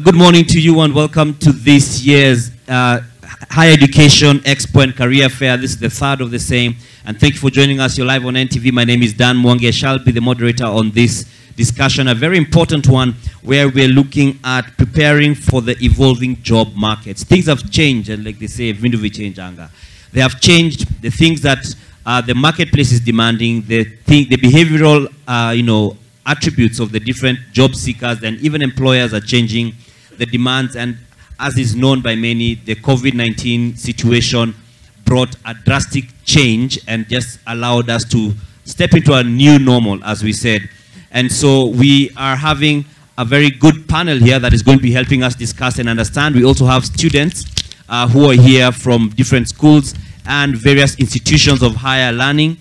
Good morning to you and welcome to this year's Higher Education Expo and Career Fair. This is the third of the same. And thank you for joining us. You're live on NTV. My name is Dan Mwangi. I shall be the moderator on this discussion, a very important one where we're looking at preparing for the evolving job markets. Things have changed, and like they say, vindu vichenjanga. They have changed the things that the marketplace is demanding, the behavioral, attributes of the different job seekers and even employers are changing the demands. And as is known by many, the COVID-19 situation brought a drastic change and just allowed us to step into a new normal, as we said. And so we are having a very good panel here that is going to be helping us discuss and understand. We also have students who are here from different schools and various institutions of higher learning,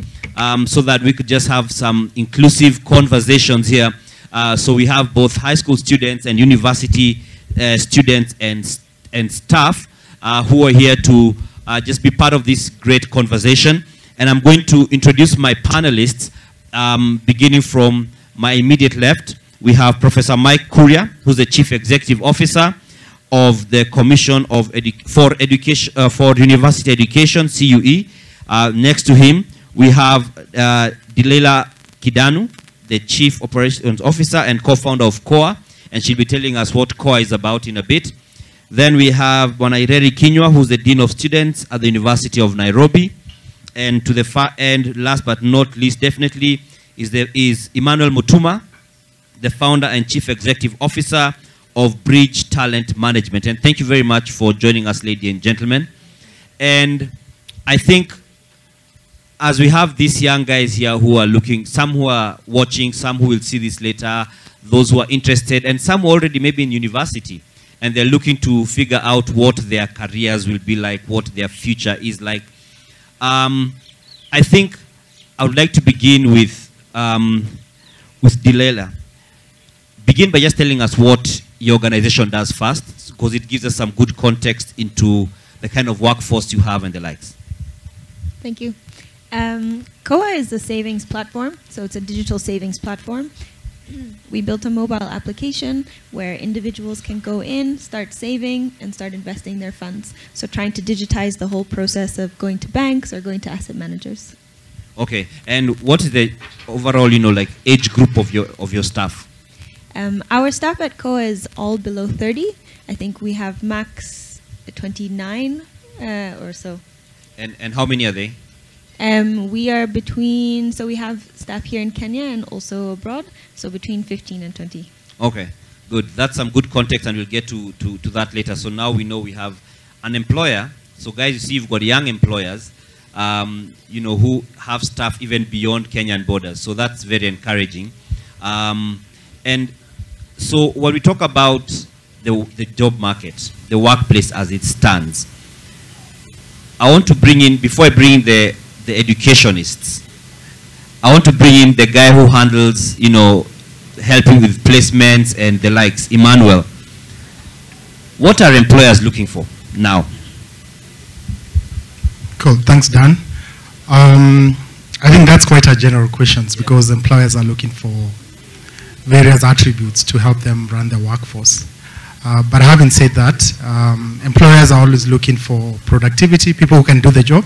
so that we could just have some inclusive conversations here. So we have both high school students and university students and staff who are here to just be part of this great conversation. And I'm going to introduce my panelists, beginning from my immediate left. We have Professor Mike Kuria, who's the Chief Executive Officer of the Commission for University Education, CUE. Next to him, we have Dilela Kidanu, the Chief Operations Officer and co-founder of COA, and she'll be telling us what COA is about in a bit. Then we have Bwana Kinywa, who's the Dean of Students at the University of Nairobi. And to the far end, last but not least, definitely, is Emmanuel Mutuma, the founder and Chief Executive Officer of Bridge Talent Management. And thank you very much for joining us, ladies and gentlemen. And I think as we have these young guys here who are looking, some who are watching, some who will see this later, those who are interested, and some already maybe in university, and they're looking to figure out what their careers will be like, what their future is like. I think I would like to begin with Dilela. Begin by just telling us what your organization does first, because it gives us some good context into the kind of workforce you have and the likes. Thank you. COA is a savings platform, so it's a digital savings platform. We built a mobile application where individuals can go in, start saving, and start investing their funds. So trying to digitize the whole process of going to banks or going to asset managers. Okay, and what is the overall, age group of your staff? Our staff at COA is all below 30. I think we have max 29 or so. And how many are they? We are between, so we have staff here in Kenya and also abroad, so between 15 and 20. Okay, good. That's some good context, and we'll get to that later. So now we know we have an employer. So guys, you see you've got young employers, who have staff even beyond Kenyan borders. So that's very encouraging. And so when we talk about the job market, the workplace as it stands, I want to bring in, before I bring in the educationists, I want to bring in the guy who handles, helping with placements and the likes, Emmanuel. What are employers looking for now? Cool, thanks, Dan. I think that's quite a general question, because employers are looking for various attributes to help them run their workforce. But having said that, employers are always looking for productivity, people who can do the job,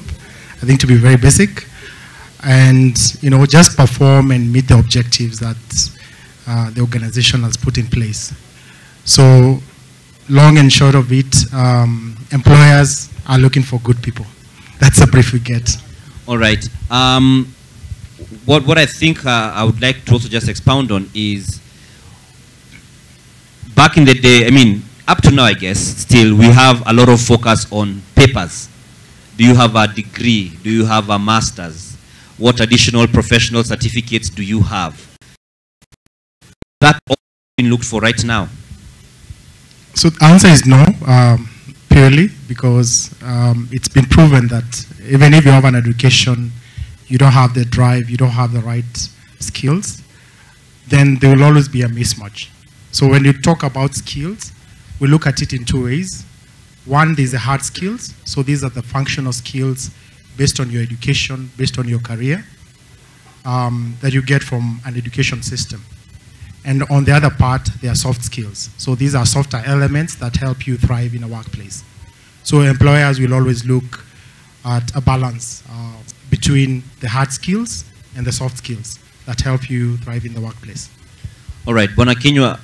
I think, to be very basic, and just perform and meet the objectives that the organization has put in place. So long and short of it, employers are looking for good people. That's a brief we get. All right. What I think I would like to also just expound on is, back in the day, up to now, I guess, still, we have a lot of focus on papers. Do you have a degree? Do you have a master's? What additional professional certificates do you have? That all being looked for right now. So the answer is no, purely because it's been proven that even if you have an education, you don't have the drive, you don't have the right skills, then there will always be a mismatch. So when you talk about skills, we look at it in two ways. One, there's the hard skills. So these are the functional skills based on your education, based on your career, that you get from an education system. And on the other part, there are soft skills. So these are softer elements that help you thrive in a workplace. So employers will always look at a balance between the hard skills and the soft skills that help you thrive in the workplace. All right, Bwana Kinyua,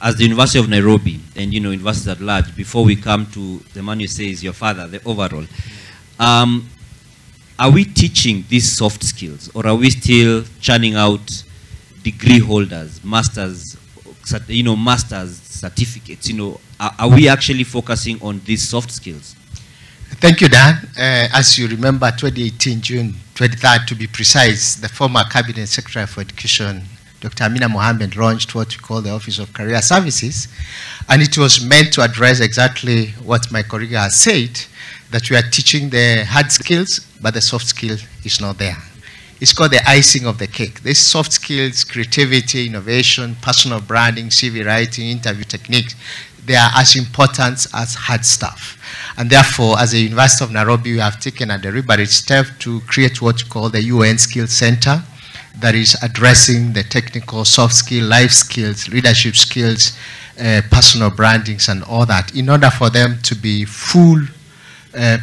as the University of Nairobi and universities at large, before we come to the man you say is your father, the overall, are we teaching these soft skills, or are we still churning out degree holders, masters, masters certificates? Are we actually focusing on these soft skills? Thank you, Dan. As you remember, 2018, June 23rd, to be precise, the former Cabinet Secretary for Education, Dr. Amina Mohammed, launched what we call the Office of Career Services, and it was meant to address exactly what my colleague has said, that we are teaching the hard skills, but the soft skill is not there. It's called the icing of the cake. These soft skills, creativity, innovation, personal branding, CV writing, interview techniques, they are as important as hard stuff. And therefore, as a University of Nairobi, we have taken a deliberate step to create what we call the UN Skills Center that is addressing the technical, soft skill, life skills, leadership skills, personal brandings, and all that, in order for them to be full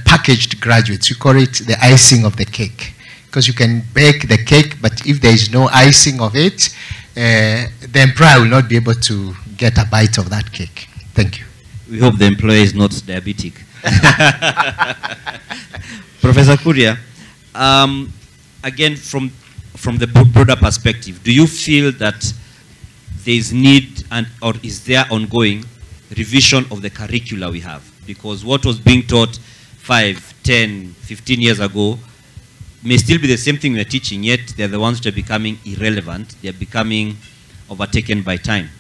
packaged graduates. We call it the icing of the cake. Because you can bake the cake, but if there is no icing of it, the employer will not be able to get a bite of that cake. Thank you. We hope the employer is not diabetic. Professor Kuria, again, from the broader perspective, do you feel that there is need or is there ongoing revision of the curricula we have? Because what was being taught 5, 10, 15 years ago may still be the same thing we're teaching, yet they're the ones that are becoming irrelevant. They're becoming overtaken by time.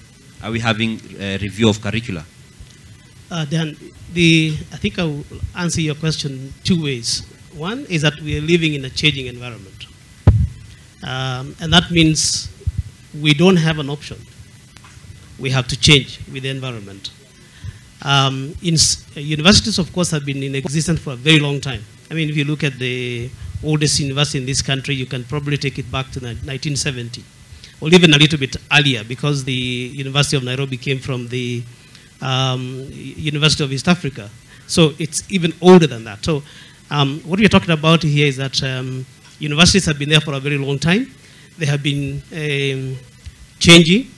Are we having a review of curricula? Dan, I think I will answer your question two ways. One is that we are living in a changing environment. And that means we don't have an option. We have to change with the environment. Universities, of course, have been in existence for a very long time. I mean, if you look at the oldest university in this country, you can probably take it back to 1970, or even a little bit earlier, because the University of Nairobi came from the University of East Africa. So it's even older than that. So what we're talking about here is that universities have been there for a very long time. They have been changing,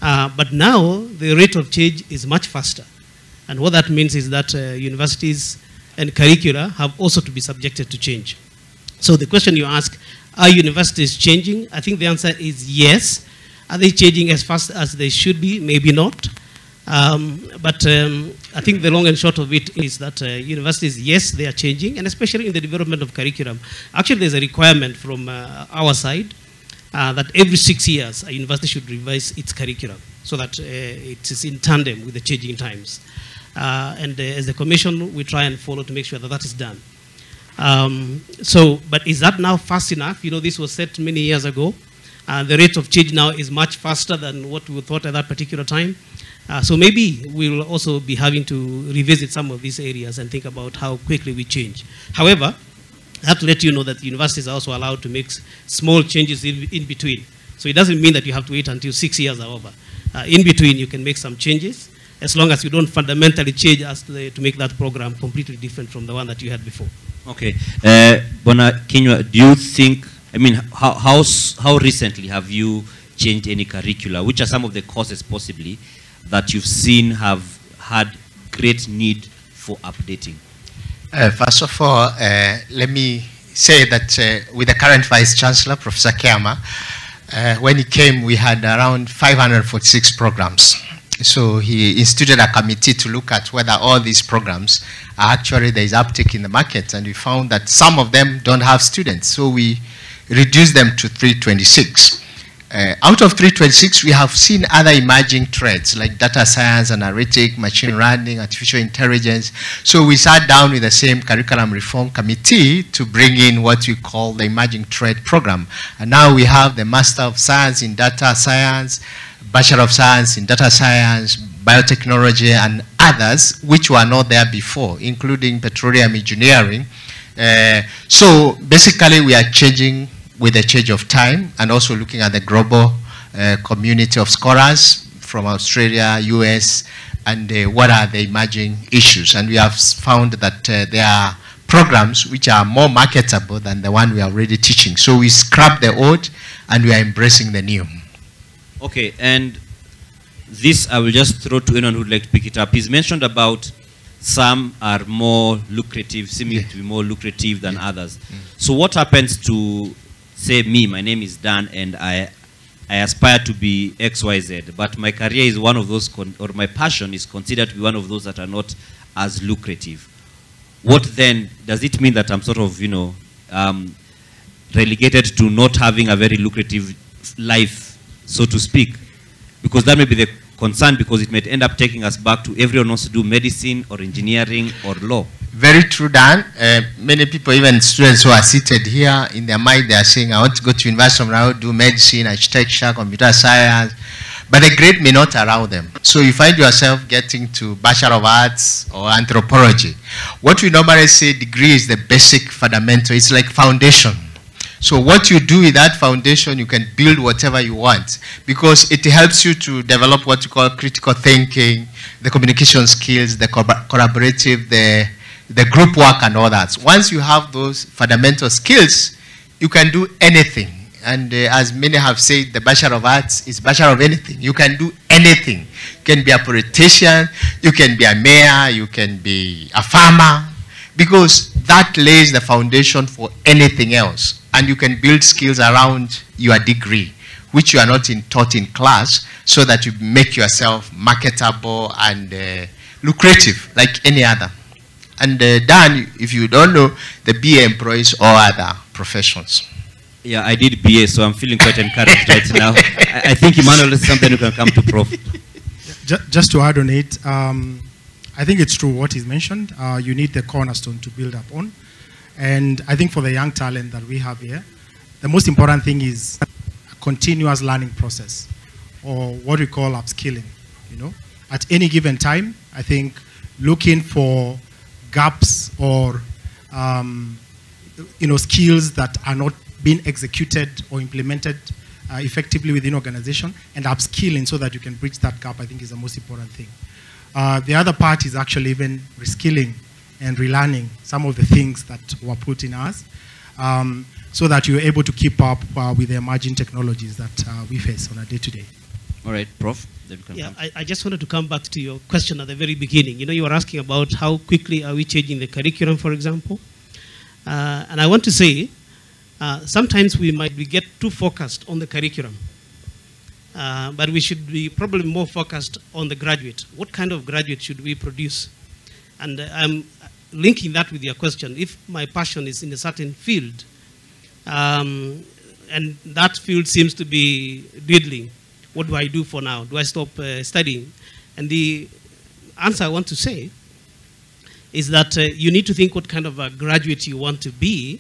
but now the rate of change is much faster. And what that means is that universities and curricula have also to be subjected to change. So the question you ask, are universities changing? I think the answer is yes. Are they changing as fast as they should be? Maybe not. But I think the long and short of it is that universities, yes, they are changing, and especially in the development of curriculum. Actually, there's a requirement from our side that every 6 years, a university should revise its curriculum so that it is in tandem with the changing times. And as the commission, we try and follow to make sure that that is done. But is that now fast enough? You know, this was set many years ago. The rate of change now is much faster than what we thought at that particular time. So maybe we'll also be having to revisit some of these areas and think about how quickly we change. However, I have to let you know that the universities are also allowed to make small changes in between. So it doesn't mean that you have to wait until 6 years are over. In between, you can make some changes, as long as you don't fundamentally change to make that program completely different from the one that you had before. Okay. Bwana Kinyua, do you think, I mean, how recently have you changed any curricula? Which are some of the courses possibly that you've seen have had great need for updating? First of all, let me say that with the current Vice Chancellor, Professor Kiama, when he came, we had around 546 programs. So he instituted a committee to look at whether all these programs are actually, there is uptake in the market, and we found that some of them don't have students. So we reduced them to 326. Out of 326, we have seen other emerging trends like data science, analytics, machine learning, artificial intelligence. So we sat down with the same curriculum reform committee to bring in what we call the emerging trend program. And now we have the Master of Science in Data Science, Bachelor of Science in Data Science, Biotechnology, and others, which were not there before, including petroleum engineering. So basically, we are changing with the change of time and also looking at the global community of scholars from Australia, US, and what are the emerging issues. And we have found that there are programs which are more marketable than the one we are already teaching. So we scrap the old and we are embracing the new. Okay, and this I will just throw to anyone who would like to pick it up. He's mentioned about some are more lucrative, seeming to be more lucrative than others. So what happens to, say me, my name is Dan, and I aspire to be XYZ, but my career is one of those, or my passion is considered to be one of those that are not as lucrative. What then, does it mean that I'm sort of, relegated to not having a very lucrative life, so to speak? Because that may be the concern, because it might end up taking us back to everyone wants to do medicine or engineering or law. Very true, Dan. Many people, even students who are seated here, in their mind they are saying, I want to go to university now, do medicine, architecture, computer science, but the grade may not allow them. So you find yourself getting to Bachelor of Arts or anthropology. What we normally say, degree is the basic fundamental. It's like foundation. So what you do with that foundation, you can build whatever you want, because it helps you to develop what you call critical thinking, the communication skills, the collaborative, the group work and all that. Once you have those fundamental skills, you can do anything. And as many have said, the Bachelor of Arts is Bachelor of anything. You can do anything. You can be a politician, you can be a mayor, you can be a farmer, because that lays the foundation for anything else. And you can build skills around your degree, which you are not taught in class, so that you make yourself marketable and lucrative like any other. And Dan, if you don't know, the BA employs all other professions. Yeah, I did BA, so I'm feeling quite encouraged right now. I think Emmanuel is something you can come to Prof. Just to add on it, I think it's true what he's mentioned. You need the cornerstone to build up on. And I think for the young talent that we have here, the most important thing is a continuous learning process, or what we call upskilling. At any given time, I think looking for gaps or skills that are not being executed or implemented effectively within organization, and upskilling so that you can bridge that gap, I think is the most important thing. The other part is actually even reskilling and relearning some of the things that were put in us, so that you're able to keep up with the emerging technologies that we face on a day-to-day. All right, Prof. Yeah, I just wanted to come back to your question at the very beginning. You were asking about how quickly are we changing the curriculum, for example. And I want to say, sometimes we might get too focused on the curriculum, but we should be probably more focused on the graduate. What kind of graduate should we produce? And I'm linking that with your question. If my passion is in a certain field, and that field seems to be dwindling, what do I do for now? Do I stop studying? And the answer I want to say is that you need to think what kind of a graduate you want to be,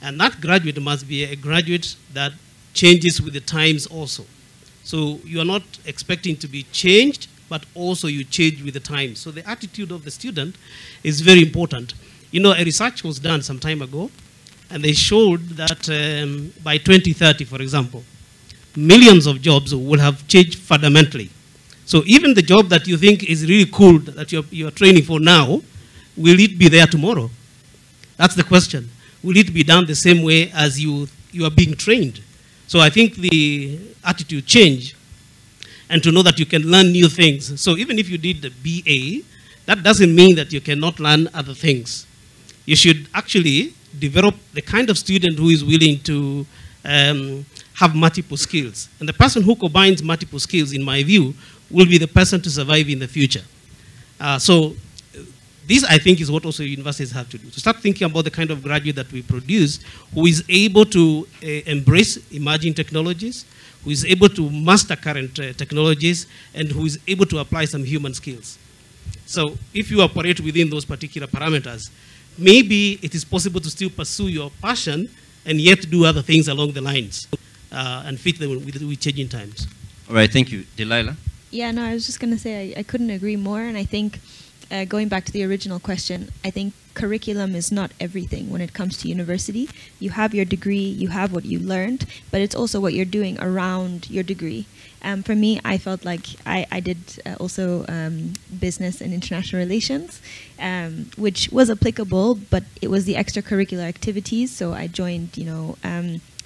and that graduate must be a graduate that changes with the times also. So you are not expecting to be changed, but also you change with the times. So the attitude of the student is very important. A research was done some time ago, and they showed that by 2030, for example, millions of jobs will have changed fundamentally. So even the job that you think is really cool, that you're training for now, will it be there tomorrow? That's the question. Will it be done the same way as you are being trained? So I think the attitude change, and to know that you can learn new things. So even if you did the BA, that doesn't mean that you cannot learn other things. You should actually develop the kind of student who is willing to have multiple skills. And the person who combines multiple skills, in my view, will be the person to survive in the future. So this, I think, is what also universities have to do. To start thinking about the kind of graduate that we produce, who is able to embrace emerging technologies, who is able to master current technologies, and who is able to apply some human skills. So if you operate within those particular parameters, maybe it is possible to still pursue your passion and yet do other things along the lines and fit them with changing times. All right, thank you. Delilah? Yeah, no, I was just going to say I couldn't agree more, and I think going back to the original question, I think curriculum is not everything when it comes to university. You have your degree, you have what you learned, but it's also what you're doing around your degree. For me, I felt like I did also business and international relations, which was applicable, but it was the extracurricular activities. So I joined,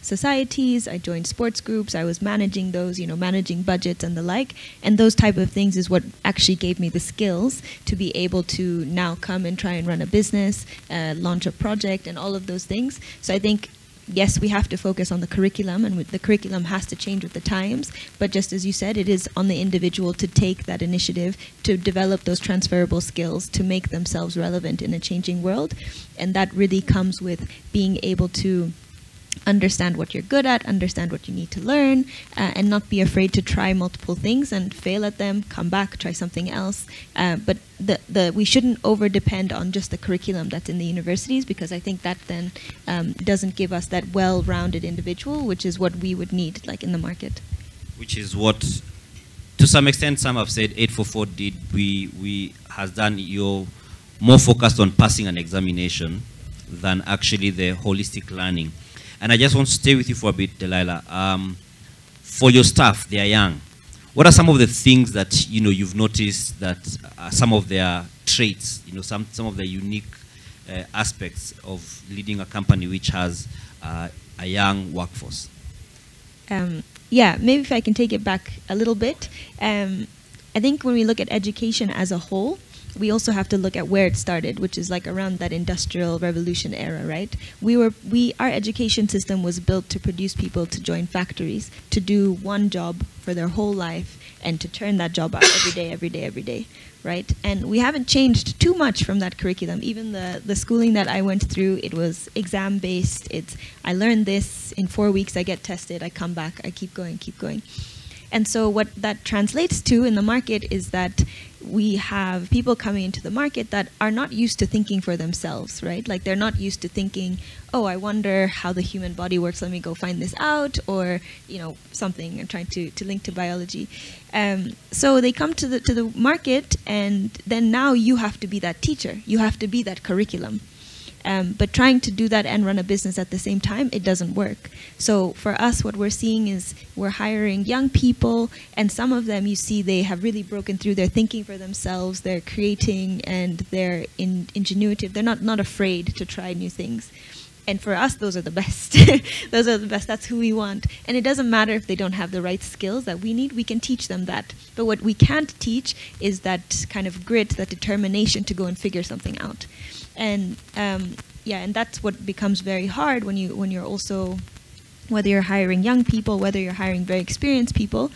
societies, I joined sports groups, I was managing those, managing budgets and the like, and those type of things is what actually gave me the skills to be able to now come and try and run a business, launch a project, and all of those things. So I think, yes, we have to focus on the curriculum, and the curriculum has to change with the times, but just as you said, it is on the individual to take that initiative to develop those transferable skills to make themselves relevant in a changing world, and that really comes with being able to understand what you're good at, understand what you need to learn, and not be afraid to try multiple things and fail at them, come back, try something else. But we shouldn't over-depend on just the curriculum that's in the universities, because I think that then doesn't give us that well-rounded individual, which is what we would need, like in the market. Which is what, to some extent, some have said 844 did. We has done your more focused on passing an examination than actually the holistic learning. And I just want to stay with you for a bit, Delilah. For your staff, they are young. What are some of the things that you've noticed that some of their traits, some of the unique aspects of leading a company which has a young workforce? Yeah, maybe if I can take it back a little bit. I think when we look at education as a whole, we also have to look at where it started, which is like around that industrial revolution era, right? Our education system was built to produce people to join factories, to do one job for their whole life, and to turn that job out every day, right? And we haven't changed too much from that curriculum. Even the schooling that I went through, it was exam-based. I learned this, in 4 weeks I get tested, I come back, I keep going. And so what that translates to in the market is that we have people coming into the market that are not used to thinking for themselves, right? Like they're not used to thinking, oh, I wonder how the human body works, let me go find this out, or something. I'm trying to link to biology. So they come to the market, and then now you have to be that teacher. You have to be that curriculum. But trying to do that and run a business at the same time, it doesn't work. So for us, what we're seeing is we're hiring young people, and some of them, you see, they have really broken through. They're thinking for themselves, they're creating, and they're ingenuitive. They're not afraid to try new things. And for us, those are the best. Those are the best. That's who we want. And it doesn't matter if they don't have the right skills that we need. We can teach them that. But what we can't teach is that kind of grit, that determination to go and figure something out. And and that's what becomes very hard when you're also, whether you're hiring young people, whether you're hiring very experienced people.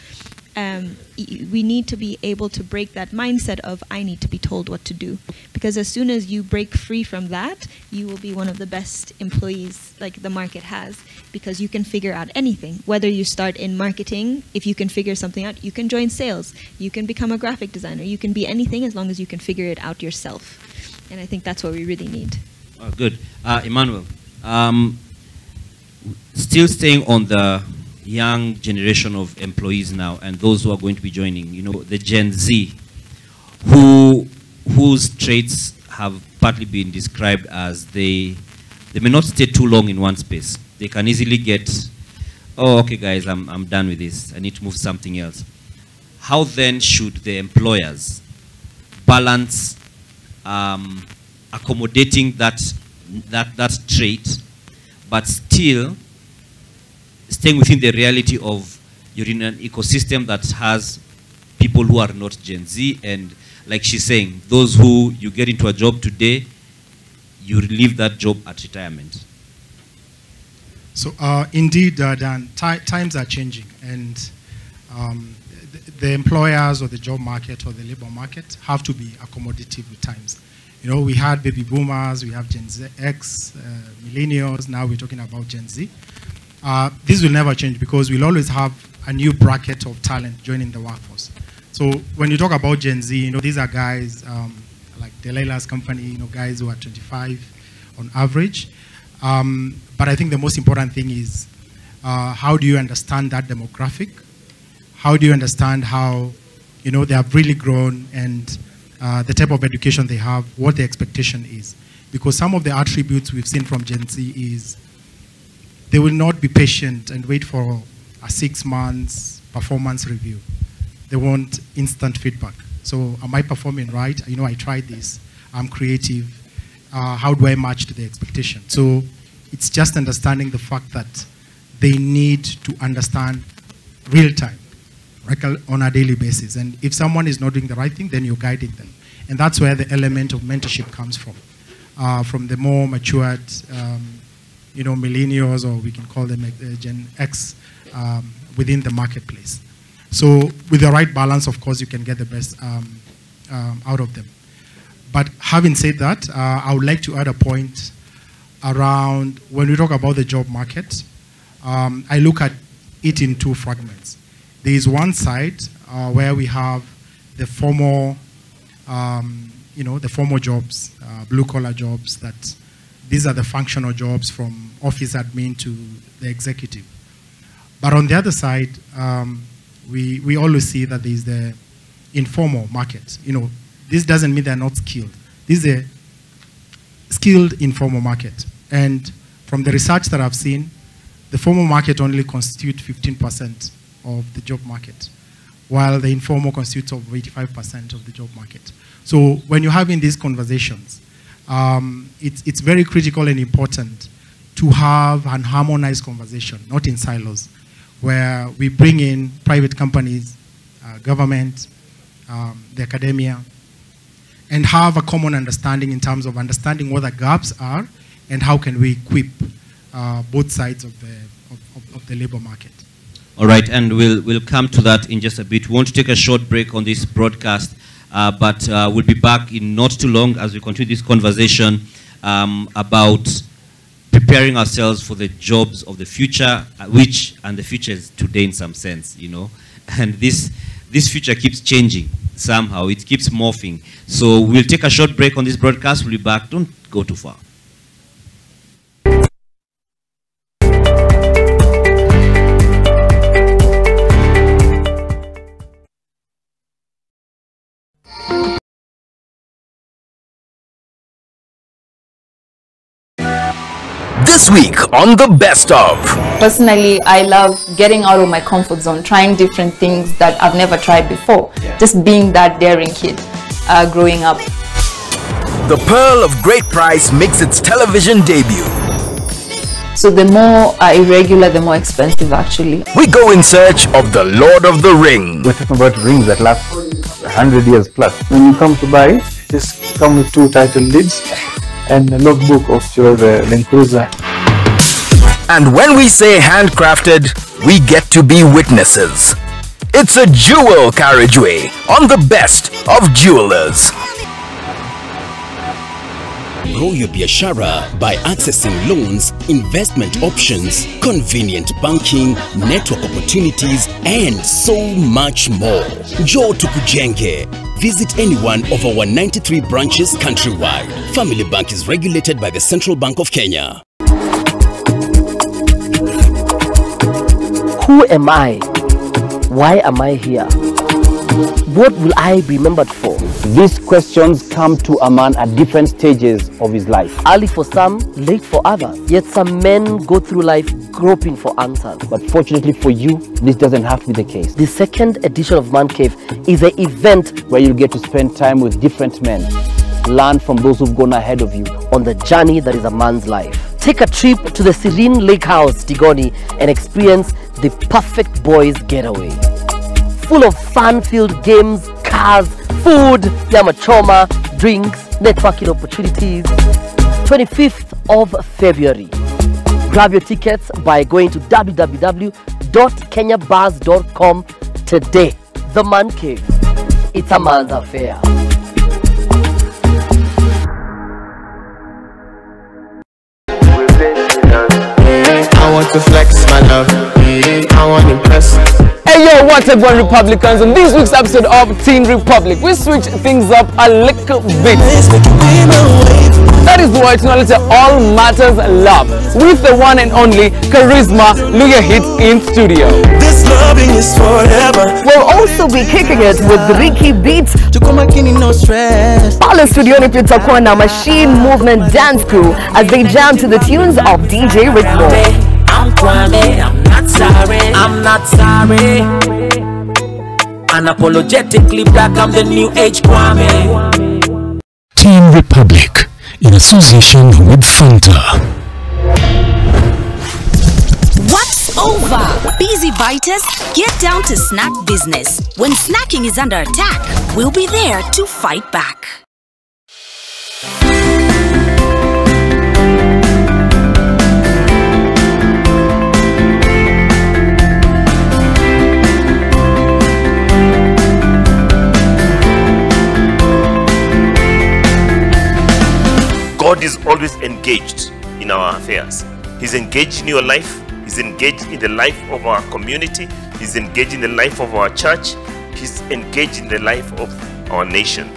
We need to be able to break that mindset of I need to be told what to do, because as soon as you break free from that, you will be one of the best employees like the market has, because you can figure out anything. Whether you start in marketing, if you can figure something out, you can join sales, you can become a graphic designer, you can be anything as long as you can figure it out yourself. And I think that's what we really need. Oh, good. Emmanuel, still staying on the young generation of employees now, and those who are going to be joining, the Gen Z, whose traits have partly been described as they may not stay too long in one space. They can easily get, oh, okay, guys, I'm done with this. I need to move to something else. How then should the employers balance accommodating that trait, but still staying within the reality of you're in an ecosystem that has people who are not Gen Z, and like she's saying, those who you get into a job today, you leave that job at retirement? So indeed, Dan, times are changing, and the employers or the job market or the labor market have to be accommodative with times. We had baby boomers, we have Gen Z, X, millennials, now we're talking about Gen Z. This will never change, because we'll always have a new bracket of talent joining the workforce. So when you talk about Gen Z, these are guys like Delilah's company, guys who are 25 on average. But I think the most important thing is how do you understand that demographic? How do you understand how, they have really grown, and the type of education they have, what the expectation is. Because some of the attributes we've seen from Gen Z is they will not be patient and wait for a 6 months performance review. They want instant feedback. So am I performing right? You know, I tried this. I'm creative. How do I match to the expectation? So it's just understanding the fact that they need to understand real time, like on a daily basis. And if someone is not doing the right thing, then you're guiding them. And that's where the element of mentorship comes from the more matured, you know, millennials, or we can call them Gen X, within the marketplace. So with the right balance, of course, you can get the best out of them. But having said that, I would like to add a point around when we talk about the job market. I look at it in 2 fragments. There is one side where we have the formal, you know, the formal jobs, blue-collar jobs. That these are the functional jobs from office admin to the executive. But on the other side, we always see that there is the informal market. You know, this doesn't mean they're not skilled. This is a skilled informal market. And from the research that I've seen, the formal market only constitutes 15% of the job market, while the informal constitutes of 85% of the job market. So when you're having these conversations, it's very critical and important to have an harmonized conversation, not in silos, where we bring in private companies, government, the academia, and have a common understanding in terms of understanding what the gaps are and how can we equip both sides of the labor market. All right, and we'll come to that in just a bit. We want to take a short break on this broadcast, but we'll be back in not too long as we continue this conversation about preparing ourselves for the jobs of the future, and the future is today in some sense, you know. And this future keeps changing somehow. It keeps morphing. So we'll take a short break on this broadcast. We'll be back. Don't go too far. This week on The Best Of. Personally, I love getting out of my comfort zone, trying different things that I've never tried before. Just being that daring kid growing up. The Pearl of Great Price makes its television debut. So the more irregular, the more expensive actually. We go in search of the Lord of the Ring. We're talking about rings that last 100 years plus. When you come to buy, just come with 2 title deeds and a logbook of your Land Cruiser. And when we say handcrafted, we get to be witnesses. It's a jewel carriageway on The Best of Jewelers. Grow your biashara by accessing loans, investment options, convenient banking, network opportunities, and so much more. Njoo tukujenge. Visit any one of our 93 branches countrywide. Family Bank is regulated by the Central Bank of Kenya. Who am I? Why am I here? What will I be remembered for? These questions come to a man at different stages of his life. Early for some, late for others. Yet some men go through life groping for answers. But fortunately for you, this doesn't have to be the case. The second edition of Man Cave is an event where you get to spend time with different men. Learn from those who've gone ahead of you on the journey that is a man's life. Take a trip to the Serene Lake House, Tigoni, and experience the perfect boys getaway. Full of fun-filled games, cars, food, nyama choma, drinks, networking opportunities. 25th of February. Grab your tickets by going to www.kenyabars.com today. The Man Cave. It's a man's affair. I want to flex my love. I want to impress. Hey yo, what's up, One Republicans? On this week's episode of Teen Republic, we switch things up a little bit. That is why tunaleta all matters love with the one and only Charisma Luya Hits in studio. This loving is forever. We'll also be kicking it with Ricky Beats. No stress. Pale studioni pia tutakuwa na Machine Movement Dance Crew as they jam to the tunes of DJ Rick Moore. I'm Kwame, I'm not sorry. I'm not sorry. Unapologetically black, I'm the new age Kwame. Team Republic in association with Fanta. What's over? Busy biters, get down to snack business. When snacking is under attack, we'll be there to fight back. God is always engaged in our affairs. He's engaged in your life. He's engaged in the life of our community. He's engaged in the life of our church. He's engaged in the life of our nation.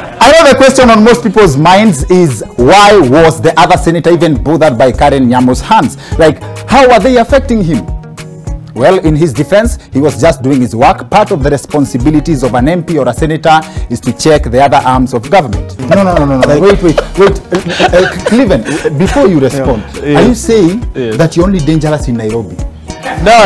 I know the question on most people's minds is, why was the other senator even bothered by Karen Nyamo's hands? Like, how are they affecting him? Well, in his defense, he was just doing his work. Part of the responsibilities of an MP or a senator is to check the other arms of government. No. Wait. Cleveland, before you respond, are you saying that you're only dangerous in Nairobi? No.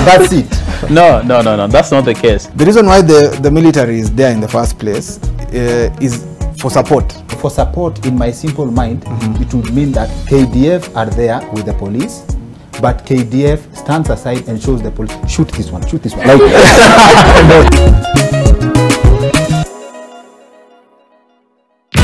That's it. No, that's not the case. The reason why the military is there in the first place is for support. For support, in my simple mind, it would mean that KDF are there with the police, but KDF stands aside and shows the police, shoot this one. Like,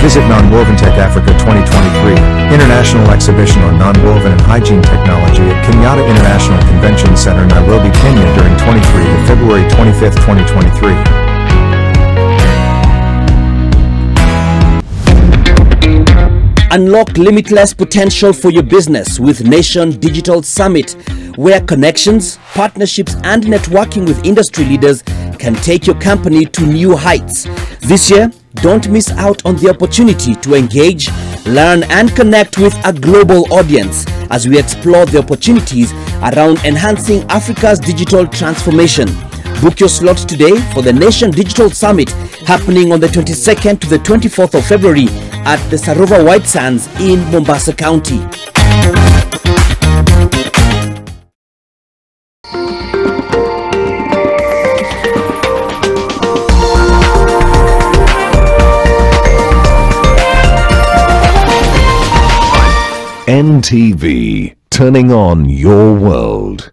Visit Nonwoventech Africa 2023, International Exhibition on Nonwoven and Hygiene Technology at Kenyatta International Convention Center, Nairobi, Kenya during 23 to February 25, 2023. Unlock limitless potential for your business with Nation Digital Summit, where connections, partnerships, and networking with industry leaders can take your company to new heights. This year, don't miss out on the opportunity to engage, learn, and connect with a global audience as we explore the opportunities around enhancing Africa's digital transformation. Book your slot today for the Nation Digital Summit happening on the 22nd to the 24th of February at the Sarova White Sands in Mombasa County. NTV, turning on your world.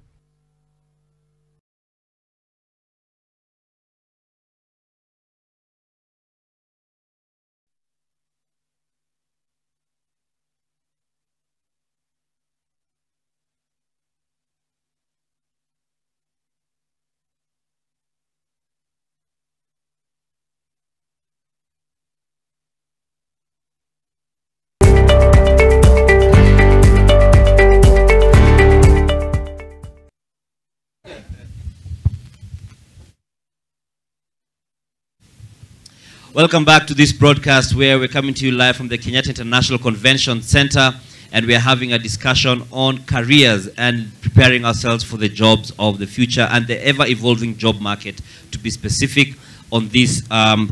Welcome back to this broadcast where we're coming to you live from the Kenyatta International Convention Center, and we're having a discussion on careers and preparing ourselves for the jobs of the future and the ever-evolving job market, to be specific on this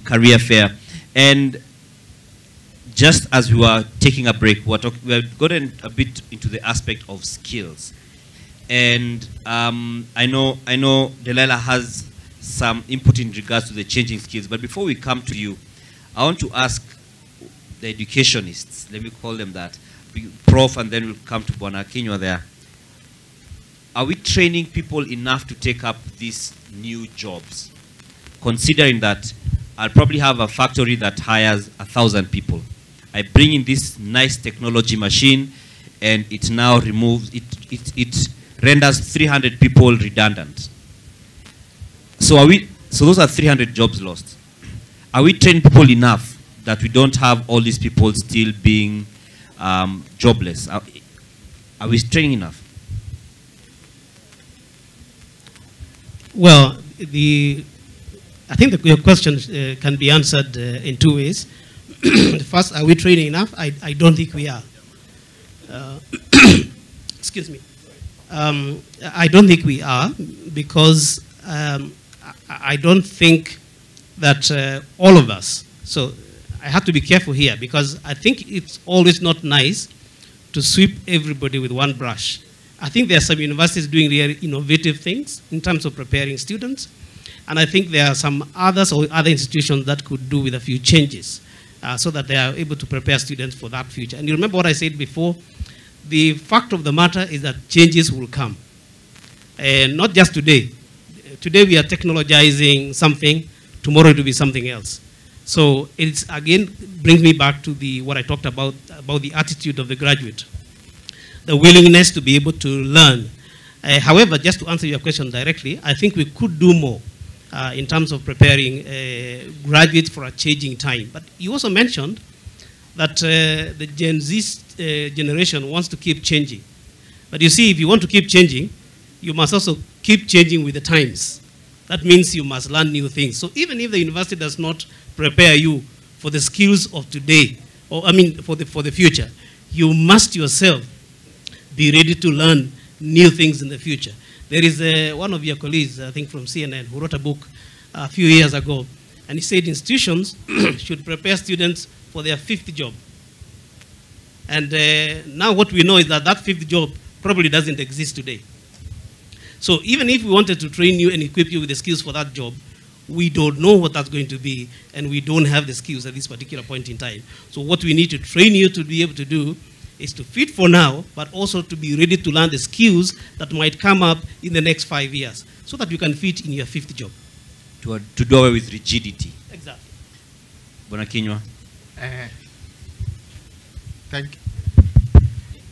career fair. And just as we were taking a break, we've gotten a bit into the aspect of skills. And I know Delilah has some input in regards to the changing skills. But before we come to you, I want to ask the educationists, let me call them that, Prof, and then we'll come to Bwana Kinywa there. Are we training people enough to take up these new jobs? Considering that I'll probably have a factory that hires 1,000 people. I bring in this nice technology machine and it now removes, it renders 300 people redundant. So those are 300 jobs lost. Are we training people enough that we don't have all these people still being jobless? Are we training enough? Well, I think your question can be answered in two ways. First, are we training enough? I don't think we are. Excuse me. I don't think we are, because I don't think that all of us, so I have to be careful here, because I think it's always not nice to sweep everybody with one brush. I think there are some universities doing really innovative things in terms of preparing students, and I think there are some others or other institutions that could do with a few changes so that they are able to prepare students for that future. And you remember what I said before? The fact of the matter is that changes will come. And not just today. Today we are technologizing something, tomorrow it will be something else. So it's again brings me back to what I talked about the attitude of the graduate, the willingness to be able to learn. However, just to answer your question directly, I think we could do more in terms of preparing graduates for a changing time. But you also mentioned that the Gen Z generation wants to keep changing. But you see, if you want to keep changing, you must also keep changing with the times. That means you must learn new things. So even if the university does not prepare you for the skills of today, or I mean for the future, you must yourself be ready to learn new things in the future. There is one of your colleagues, I think from CNN, who wrote a book a few years ago, and he said institutions should prepare students for their fifth job. And now what we know is that that fifth job probably doesn't exist today. So even if we wanted to train you and equip you with the skills for that job, we don't know what that's going to be, and we don't have the skills at this particular point in time. So what we need to train you to be able to do is to fit for now, but also to be ready to learn the skills that might come up in the next 5 years, so that you can fit in your fifth job. To do away with rigidity. Exactly. Bwana Kinyua.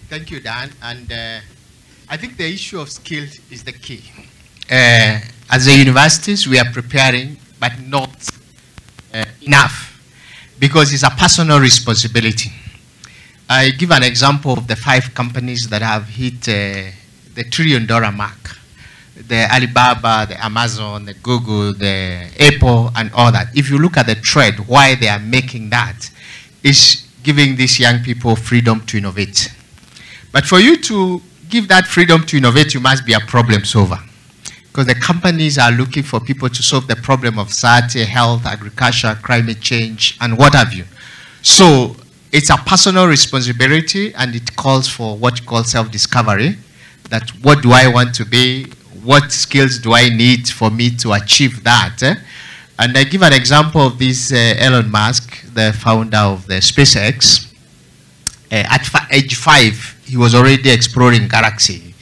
Thank you, Dan. And I think the issue of skills is the key. As the universities, we are preparing, but not enough, because it's a personal responsibility. I give an example of the 5 companies that have hit the $1 trillion mark. The Alibaba, the Amazon, the Google, the Apple, and all that. If you look at the trend, why they are making that is giving these young people freedom to innovate. But for you to give that freedom to innovate, you must be a problem solver. Because the companies are looking for people to solve the problem of society, health, agriculture, climate change, and what have you. So it's a personal responsibility, and it calls for what you call self-discovery. That what do I want to be? What skills do I need for me to achieve that? And I give an example of this Elon Musk, the founder of the SpaceX. At age 5, he was already exploring galaxy.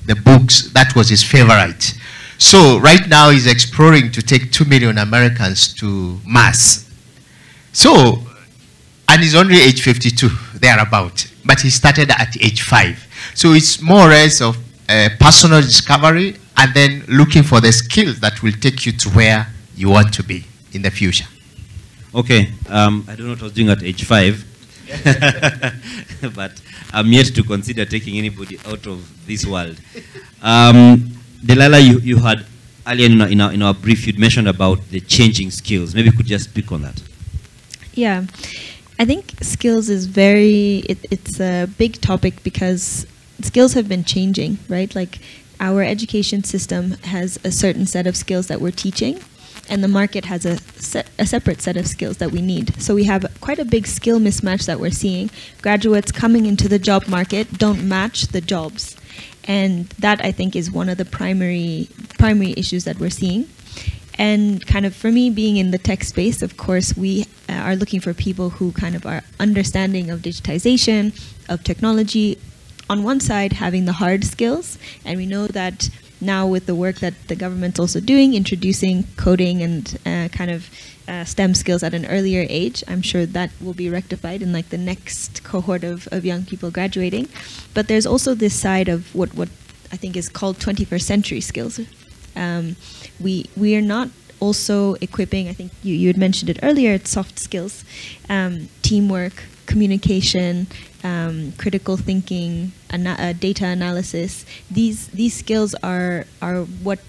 The books, that was his favorite. So right now he's exploring to take 2 million Americans to Mars. So, and he's only age 52, thereabout. But he started at age 5. So it's more or less of personal discovery, and then looking for the skills that will take you to where you want to be in the future. Okay, I don't know what I was doing at age 5, but I'm yet to consider taking anybody out of this world. Delilah, you had earlier in our brief, you'd mentioned about the changing skills. Maybe you could just speak on that. Yeah, I think skills is it's a big topic, because skills have been changing, right? Like, our education system has a certain set of skills that we're teaching, and the market has a separate set of skills that we need. So we have quite a big skill mismatch that we're seeing. Graduates coming into the job market don't match the jobs. And that, I think, is one of the primary issues that we're seeing. And kind of for me, being in the tech space, of course, we are looking for people who kind of are understanding of digitization, of technology, on one side having the hard skills, and we know that now with the work that the government's also doing, introducing coding and kind of STEM skills at an earlier age, I'm sure that will be rectified in like the next cohort of young people graduating. But there's also this side of what I think is called 21st century skills. We are not also equipping, I think you had mentioned it earlier, it's soft skills, teamwork, communication, critical thinking, data analysis. These skills are what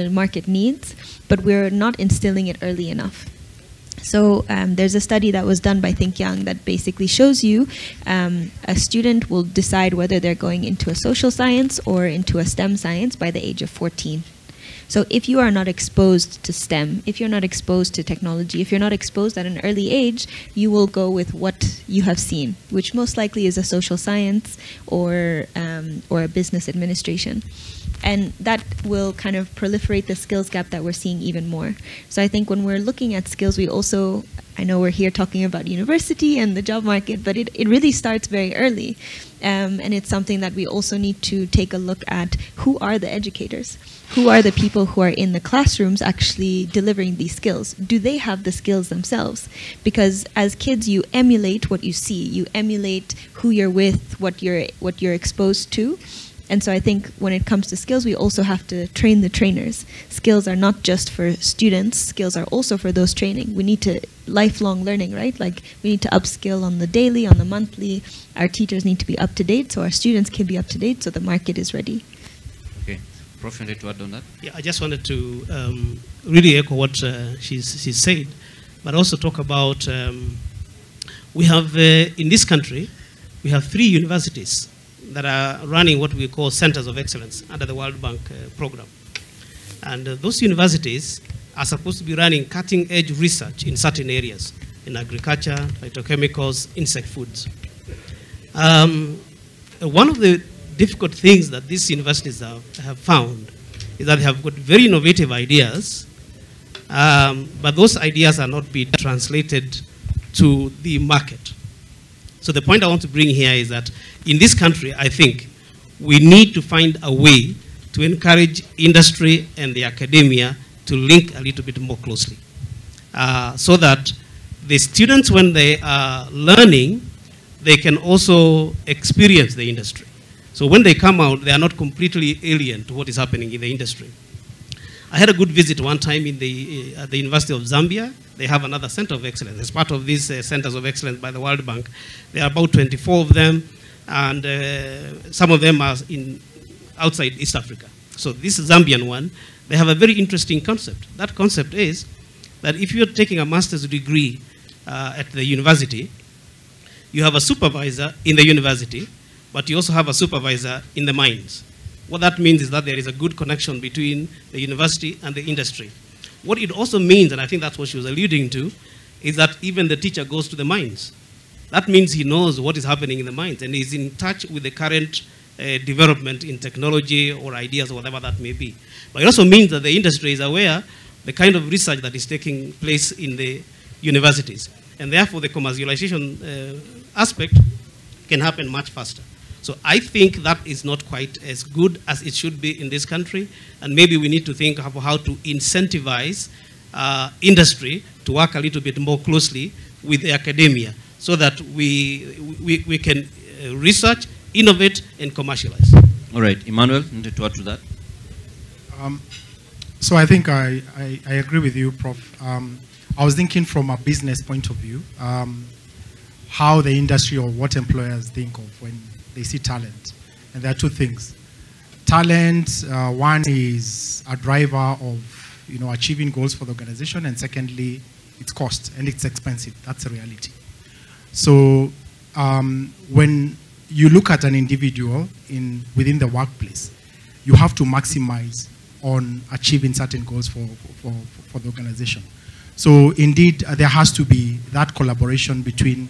the market needs, but we're not instilling it early enough. So there's a study that was done by Think Young that basically shows you a student will decide whether they're going into a social science or into a STEM science by the age of 14. So if you are not exposed to STEM, if you're not exposed to technology, if you're not exposed at an early age, you will go with what you have seen, which most likely is a social science or a business administration. And that will kind of proliferate the skills gap that we're seeing even more. So I think when we're looking at skills, we also, I know we're here talking about university and the job market, but it really starts very early. And it's something that we also need to take a look at. Who are the educators? Who are the people who are in the classrooms actually delivering these skills? Do they have the skills themselves? Because as kids, you emulate what you see. You emulate who you're with, what you're exposed to. And so I think when it comes to skills, we also have to train the trainers. Skills are not just for students. Skills are also for those training. We need to lifelong learning, right? Like we need to upskill on the daily, on the monthly. Our teachers need to be up to date so our students can be up to date so the market is ready. Okay. Prof, you want to add on that? Yeah, I just wanted to really echo what she said, but also talk about, we have, in this country, we have 3 universities that are running what we call centers of excellence under the World Bank program. And those universities are supposed to be running cutting-edge research in certain areas, in agriculture, phytochemicals, insect foods. One of the difficult things that these universities have found is that they have got very innovative ideas, but those ideas are not being translated to the market. So the point I want to bring here is that in this country, I think we need to find a way to encourage industry and the academia to link a little bit more closely, so that the students, when they are learning, they can also experience the industry. So when they come out, they are not completely alien to what is happening in the industry. I had a good visit one time at the University of Zambia. They have another center of excellence. As part of these centers of excellence by the World Bank, there are about 24 of them, and some of them are outside East Africa. So this Zambian one, they have a very interesting concept. That concept is that if you're taking a master's degree at the university, you have a supervisor in the university, but you also have a supervisor in the mines. What that means is that there is a good connection between the university and the industry. What it also means, and I think that's what she was alluding to, is that even the teacher goes to the mines. That means he knows what is happening in the mines and is in touch with the current development in technology or ideas or whatever that may be. But it also means that the industry is aware the kind of research that is taking place in the universities. And therefore the commercialization aspect can happen much faster. So I think that is not quite as good as it should be in this country, and maybe we need to think of how to incentivize industry to work a little bit more closely with the academia so that we can research, innovate, and commercialize. All right, Emmanuel, to add to that? So I think I agree with you, Prof. I was thinking from a business point of view, how the industry or what employers think of when they see talent. And there are 2 things. Talent, one is a driver of achieving goals for the organization, and secondly, it's cost and it's expensive. That's a reality. So when you look at an individual within the workplace, you have to maximize on achieving certain goals for the organization. So indeed, there has to be that collaboration between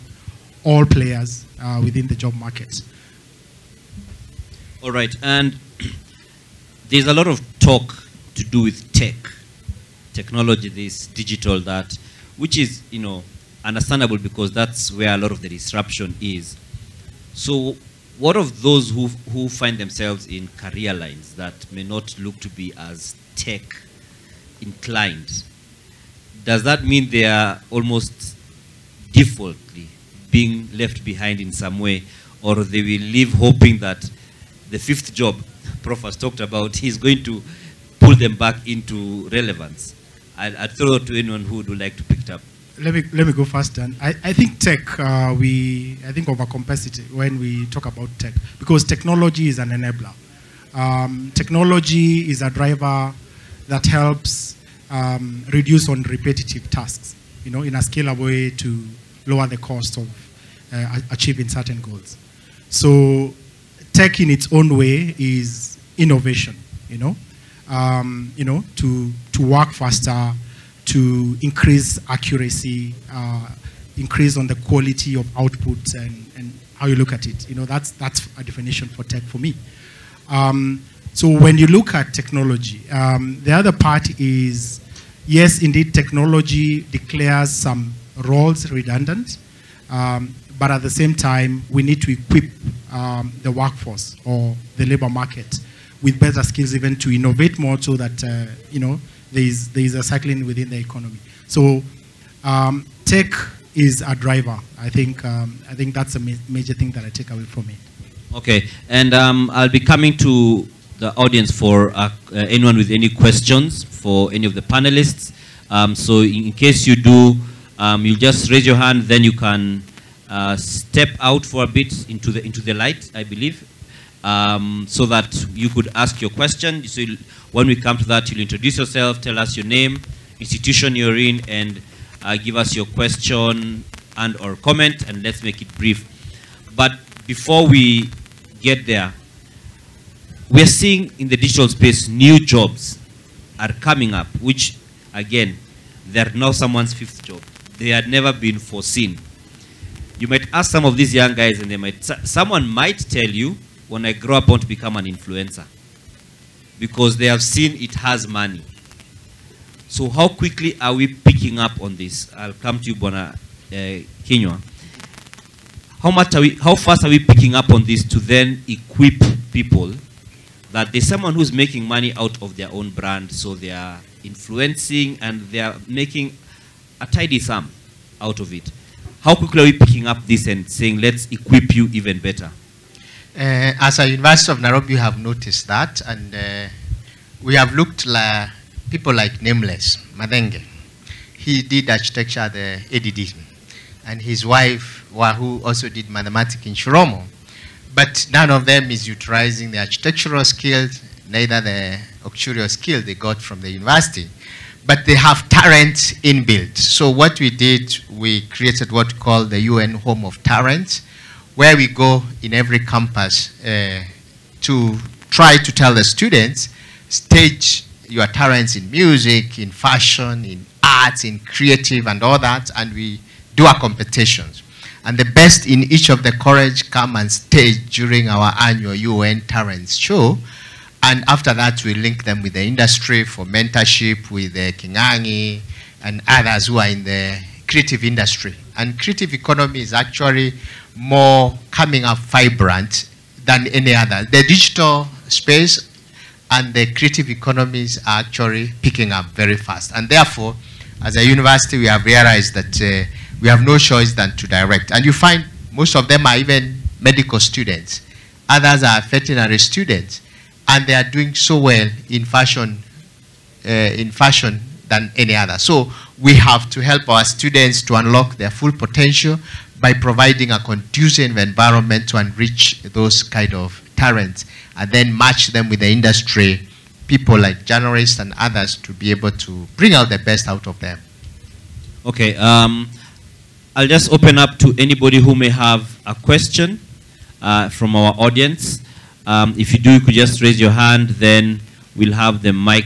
all players within the job market. All right, and there's a lot of talk to do with technology, this digital, that, which is, understandable because that's where a lot of the disruption is. So what of those who find themselves in career lines that may not look to be as tech inclined? Does that mean they are almost defaultly being left behind in some way, or they will live hoping that the 5th job Prof has talked about is going to pull them back into relevance? I'd throw it to anyone who would like to pick it up. Let me go first then. I think tech, I think overcompensate when we talk about tech, because technology is an enabler. Technology is a driver that helps reduce on repetitive tasks, in a scalable way to lower the cost of achieving certain goals. So tech in its own way is innovation, to work faster, to increase accuracy, increase on the quality of outputs and how you look at it. That's a definition for tech for me. So when you look at technology, the other part is, yes, indeed, technology declares some roles redundant, but at the same time, we need to equip the workforce or the labor market with better skills, even to innovate more, so that there is a cycling within the economy. So tech is a driver. I think that's a major thing that I take away from it. Okay, and I'll be coming to the audience for anyone with any questions for any of the panelists. So in case you do, you just raise your hand, then you can step out for a bit into the light, I believe, so that you could ask your question. So when we come to that, you'll introduce yourself, tell us your name, institution you're in, and give us your question and or comment, and let's make it brief. But before we get there, we're seeing in the digital space new jobs are coming up, which again, they're now someone's fifth job. They had never been foreseen. You might ask some of these young guys, and someone might tell you, when I grow up, I want to become an influencer, because they have seen it has money. So how quickly are we picking up on this? I'll come to you, Bwana Kinyua. How fast are we picking up on this to then equip people that there's someone who's making money out of their own brand, so they are influencing and they are making a tidy sum out of it? How quickly are we picking up this and saying, let's equip you even better? As a University of Nairobi, you have noticed that, and we have looked like people like Nameless, Madenge. He did architecture at the ADD, and his wife, who also did mathematics in Shromo. But none of them is utilizing the architectural skills, neither the actuarial skill they got from the university. But they have talent inbuilt. So what we did, we created what we call the UN Home of Talent, where we go in every campus to try to tell the students, stage your talents in music, in fashion, in arts, in creative and all that, and we do our competitions. And the best in each of the college come and stage during our annual UN Talents show. And after that, we link them with the industry for mentorship with Kingangi and others who are in the creative industry. And creative economy is actually more coming up vibrant than any other. The digital space and the creative economies are actually picking up very fast. And therefore, as a university, we have realized that we have no choice than to direct. And you find most of them are even medical students. Others are veterinary students. And they are doing so well in fashion than any other. So we have to help our students to unlock their full potential by providing a conducive environment to enrich those kind of talents, and then match them with the industry, people like journalists and others, to be able to bring out the best out of them. Okay, I'll just open up to anybody who may have a question from our audience. If you do, you could just raise your hand, then we'll have the mic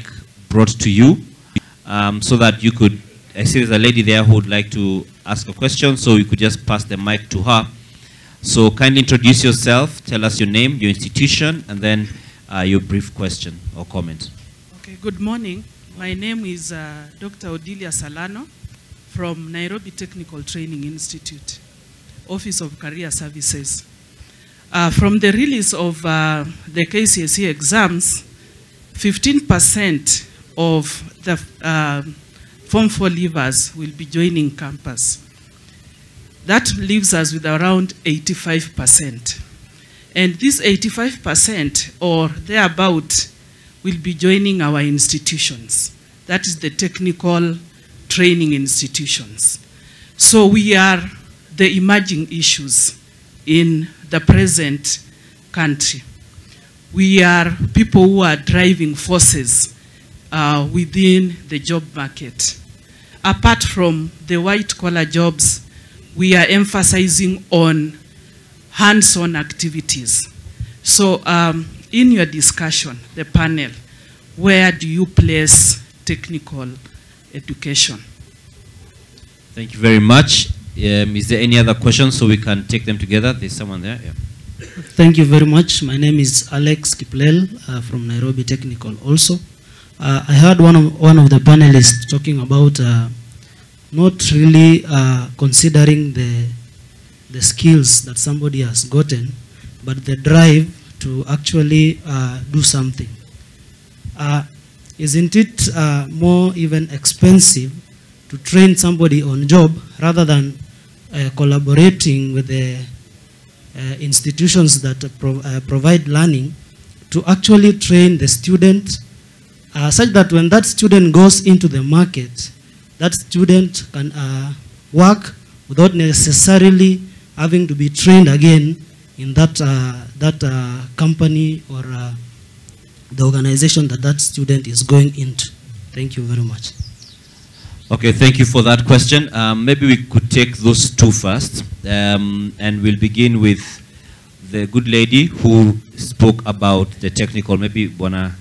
brought to you, so that you could, I see there's a lady there who would like to ask a question, so you could just pass the mic to her. So kindly introduce yourself, tell us your name, your institution, and then your brief question or comment. Okay, good morning. My name is Dr. Odilia Salano from Nairobi Technical Training Institute, Office of Career Services. From the release of the KCSE exams, 15% of the Form 4 leavers will be joining campus. That leaves us with around 85%. And this 85% or thereabout will be joining our institutions. That is the technical training institutions. So we are the emerging issues in the present country. We are people who are driving forces within the job market. Apart from the white-collar jobs, we are emphasizing on hands-on activities. So in your discussion, the panel, where do you place technical education? Thank you very much. Is there any other questions so we can take them together? There's someone there. Yeah. Thank you very much. My name is Alex Kiplel from Nairobi Technical also. I heard one of the panelists talking about not really considering the skills that somebody has gotten, but the drive to actually do something. Isn't it more even expensive to train somebody on job rather than collaborating with the institutions that provide learning to actually train the student such that when that student goes into the market, that student can work without necessarily having to be trained again in that company or the organization that student is going into. Thank you very much. Okay, thank you for that question. Maybe we could take those two first, and we'll begin with the good lady who spoke about the technical. Maybe Bwana.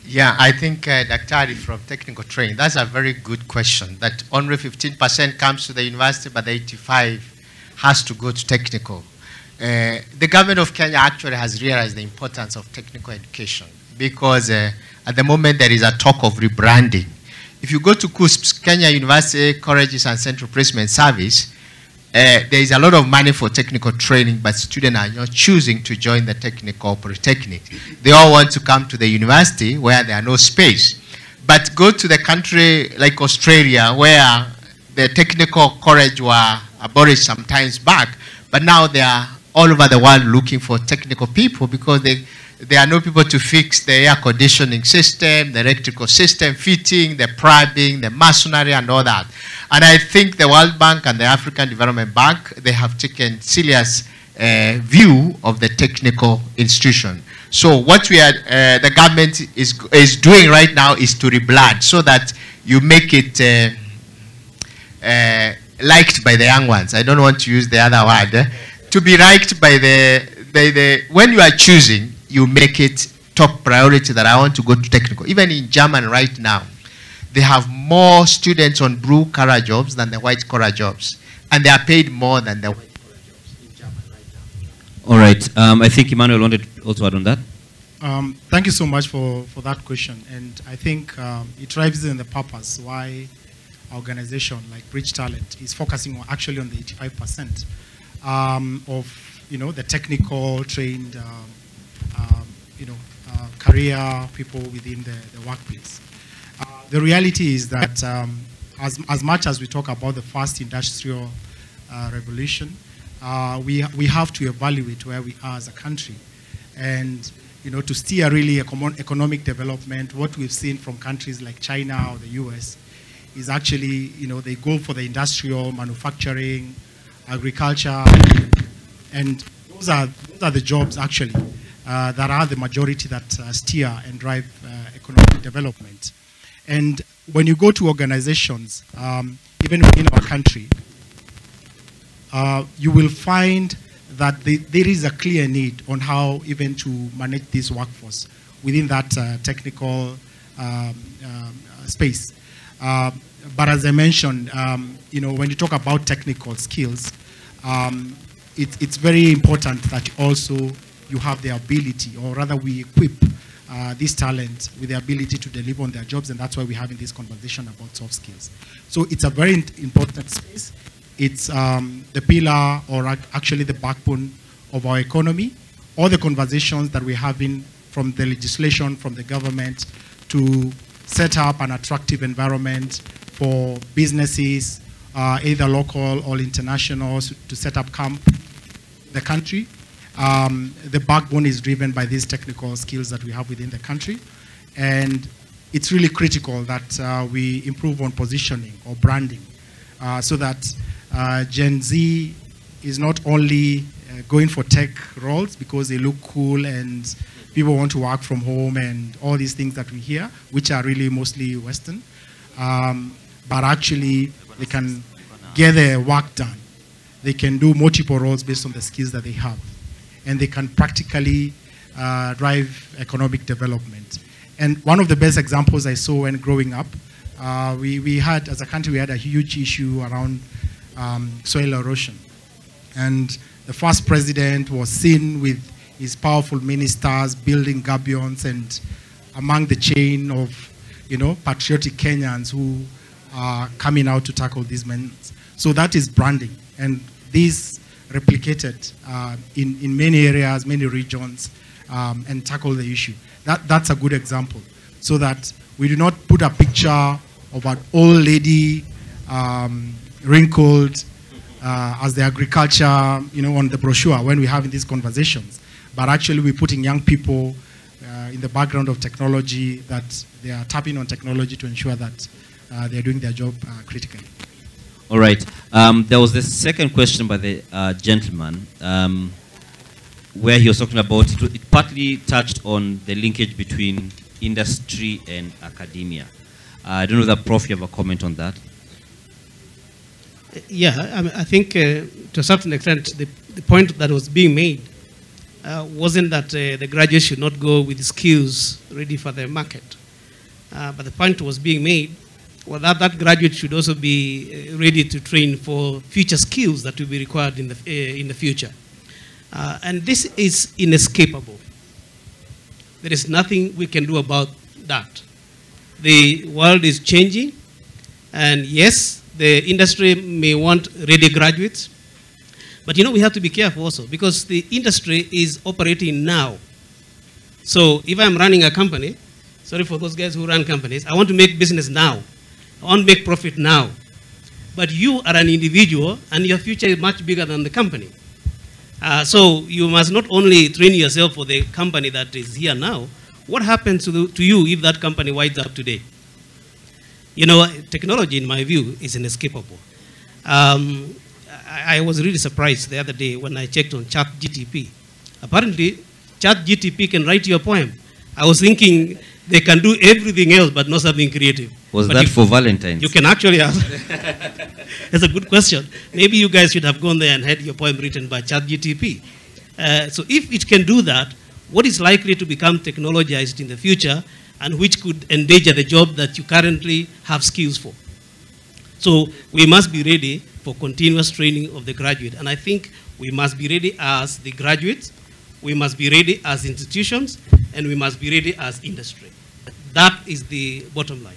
Yeah, I think Daktari from technical training, that's a very good question, that only 15% comes to the university, but the 85% has to go to technical. The government of Kenya actually has realized the importance of technical education because at the moment there is a talk of rebranding. If you go to KUSP's, Kenya University Colleges and Central Placement Service, there is a lot of money for technical training, but students are not choosing to join the technical or polytechnic. They all want to come to the university where there are no space. But go to the country like Australia, where the technical college were abolished some times back, but now they are all over the world looking for technical people because there are no people to fix the air conditioning system, the electrical system, fitting, the plumbing, the masonry, and all that. And I think the World Bank and the African Development Bank, they have taken serious view of the technical institution. So what we are, the government is doing right now is to rebrand so that you make it liked by the young ones. I don't want to use the other word. To be liked by when you are choosing, you make it top priority that I want to go to technical. Even in Germany right now, they have more students on blue-collar jobs than the white-collar jobs. And they are paid more than the white-collar jobs in Germany right now. All right. I think Emmanuel wanted to also add on that. Thank you so much for that question. And I think it drives in the purpose why our organization like Bridge Talent is focusing on actually on the 85% of the technical trained career people within the workplace. The reality is that as much as we talk about the first industrial revolution, we have to evaluate where we are as a country, and to steer really a common economic development. What we've seen from countries like China or the US is actually they go for the industrial manufacturing, agriculture, and those are the jobs actually that are the majority that steer and drive economic development. And when you go to organizations, even within our country, you will find that there is a clear need on how even to manage this workforce within that technical space. But as I mentioned, when you talk about technical skills, it's very important that also you have the ability, or rather we equip this talent with the ability to deliver on their jobs, and that's why we're having this conversation about soft skills. So it's a very important space. It's the pillar, or actually the backbone of our economy. All the conversations that we're having from the legislation, from the government, to set up an attractive environment for businesses, either local or international, to set up camp in the country. The backbone is driven by these technical skills that we have within the country. And it's really critical that we improve on positioning or branding so that Gen Z is not only going for tech roles because they look cool and people want to work from home and all these things that we hear, which are really mostly Western. But actually, they can get their work done. They can do multiple roles based on the skills that they have. And they can practically drive economic development. And one of the best examples I saw when growing up, we had, as a country, we had a huge issue around soil erosion. And the first president was seen with his powerful ministers building gabions and among the chain of, patriotic Kenyans who are coming out to tackle these men. So that is branding. And this replicated in many areas, many regions, and tackle the issue. That's a good example. So that we do not put a picture of an old lady, wrinkled, as the agriculture, on the brochure when we're having these conversations. But actually we're putting young people in the background of technology, that they are tapping on technology to ensure that they're doing their job critically. All right. There was the second question by the gentleman, where he was talking about, it partly touched on the linkage between industry and academia. I don't know if Prof, you have a comment on that? Yeah, I think to a certain extent, the point that was being made wasn't that the graduates should not go with skills ready for the market. But the point was being made, well, that graduate should also be ready to train for future skills that will be required in the future. And this is inescapable. There is nothing we can do about that. The world is changing, and yes, the industry may want ready graduates, but we have to be careful also, because the industry is operating now. So if I'm running a company, sorry for those guys who run companies, I want to make business now. I want to make profit now. But you are an individual, and your future is much bigger than the company. So you must not only train yourself for the company that is here now. What happens to you if that company winds up today? Technology, in my view, is inescapable. I was really surprised the other day when I checked on ChatGTP. Apparently, ChatGTP can write you a poem. I was thinking they can do everything else but not something creative. Was that for Valentine's? You can actually ask. That's a good question. Maybe you guys should have gone there and had your poem written by ChatGTP. So if it can do that, what is likely to become technologized in the future and which could endanger the job that you currently have skills for? So we must be ready for continuous training of the graduate. And I think we must be ready as the graduates, we must be ready as institutions, and we must be ready as industry. That is the bottom line.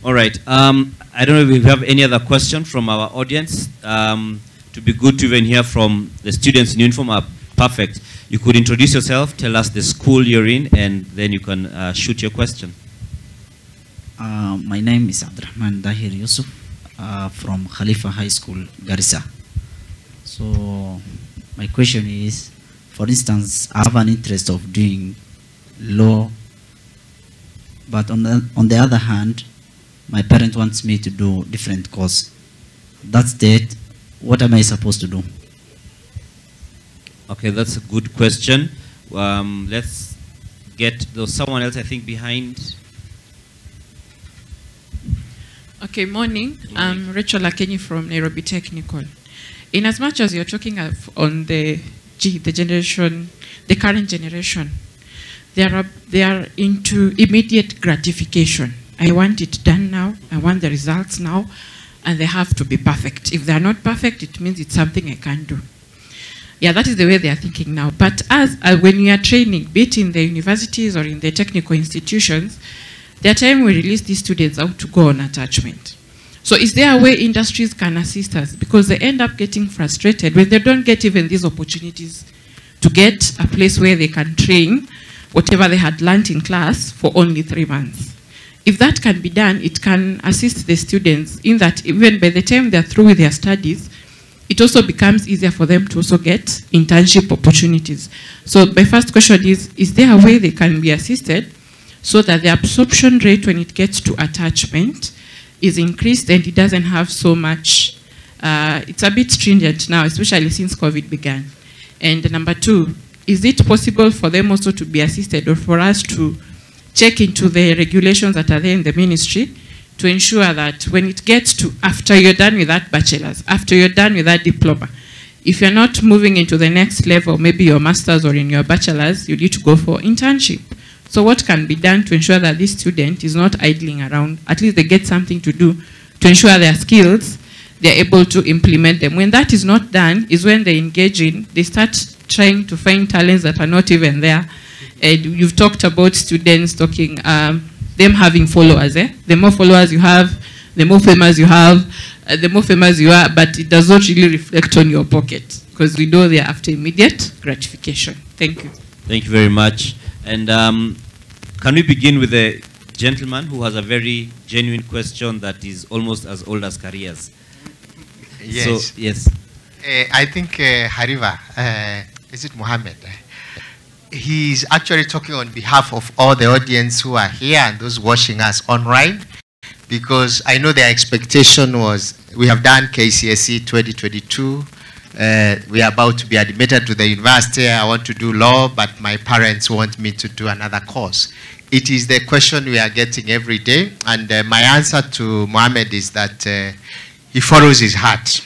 All right. I don't know if we have any other question from our audience. To be good to even hear from the students in uniform. Perfect. You could introduce yourself, tell us the school you're in, and then you can shoot your question. My name is Abdurrahman Dahir Yusuf from Khalifa High School, Garissa. So my question is, for instance, I have an interest of doing law, but on the other hand, my parent wants me to do different course. That state, what am I supposed to do? Okay, that's a good question. Let's get someone else, I think, behind. Okay, morning. I'm Rachel Akenyi from Nairobi Technical. In as much as you're talking on the generation, the current generation, they are into immediate gratification. I want it done now. I want the results now, and they have to be perfect. If they are not perfect, it means it's something I can't do. Yeah, that is the way they are thinking now. But when you are training, be it in the universities or in the technical institutions, there are times we release these students out to go on attachment. So is there a way industries can assist us? Because they end up getting frustrated when they don't get even these opportunities to get a place where they can train whatever they had learned in class for only 3 months. If that can be done, it can assist the students in that even by the time they're through with their studies, it also becomes easier for them to also get internship opportunities. So my first question is there a way they can be assisted so that the absorption rate when it gets to attachment is increased and it doesn't have so much, it's a bit stringent now, especially since COVID began. And number two, is it possible for them also to be assisted, or for us to check into the regulations that are there in the ministry to ensure that when it gets to after you're done with that bachelor's, after you're done with that diploma, if you're not moving into the next level, maybe your master's or in your bachelor's, you need to go for internship. So what can be done to ensure that this student is not idling around? At least they get something to do to ensure their skills, they're able to implement them. When that is not done, is when they engage in, they start trying to find talents that are not even there. And you've talked about students talking, them having followers. The more followers you have, the more famous you have, the more famous you are, but it does not really reflect on your pocket, because we know they're after immediate gratification. Thank you. Thank you very much. And can we begin with the gentleman who has a very genuine question that is almost as old as careers? Yes. So, yes. I think Hariva, is it Mohammed? He's actually talking on behalf of all the audience who are here and those watching us online, because I know their expectation was, we have done KCSE 2022. We are about to be admitted to the university. I want to do law, but my parents want me to do another course. It is the question we are getting every day. And my answer to Mohammed is that he follows his heart.